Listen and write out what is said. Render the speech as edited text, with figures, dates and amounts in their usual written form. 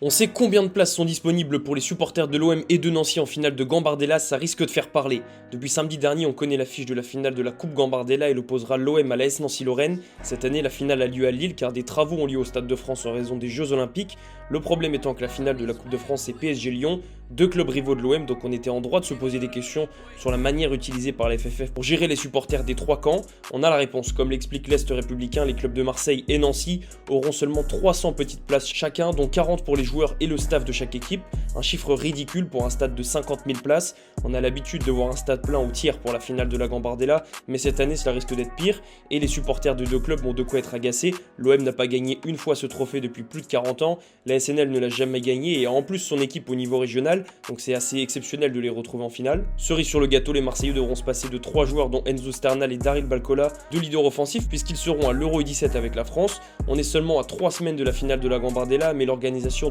On sait combien de places sont disponibles pour les supporters de l'OM et de Nancy en finale de Gambardella, ça risque de faire parler. Depuis samedi dernier, on connaît l'affiche de la finale de la Coupe Gambardella, elle opposera l'OM à l'AS Nancy-Lorraine. Cette année, la finale a lieu à Lille car des travaux ont lieu au Stade de France en raison des Jeux Olympiques. Le problème étant que la finale de la Coupe de France est PSG-Lyon, deux clubs rivaux de l'OM, donc on était en droit de se poser des questions sur la manière utilisée par la FFF pour gérer les supporters des trois camps. On a la réponse, comme l'explique l'Est républicain, les clubs de Marseille et Nancy auront seulement 300 petites places chacun, dont 40 pour les joueurs et le staff de chaque équipe, un chiffre ridicule pour un stade de 50 000 places. On a l'habitude de voir un stade plein au tiers pour la finale de la Gambardella, mais cette année cela risque d'être pire, et les supporters de deux clubs ont de quoi être agacés. L'OM n'a pas gagné une fois ce trophée depuis plus de 40 ans, la SNL ne l'a jamais gagné et a en plus son équipe au niveau régional, donc c'est assez exceptionnel de les retrouver en finale. Cerise sur le gâteau, les Marseillais devront se passer de 3 joueurs dont Enzo Sternal et Daryl Balcola, deux leaders offensifs, puisqu'ils seront à l'Euro U17 avec la France. On est seulement à 3 semaines de la finale de la Gambardella, mais l'organisation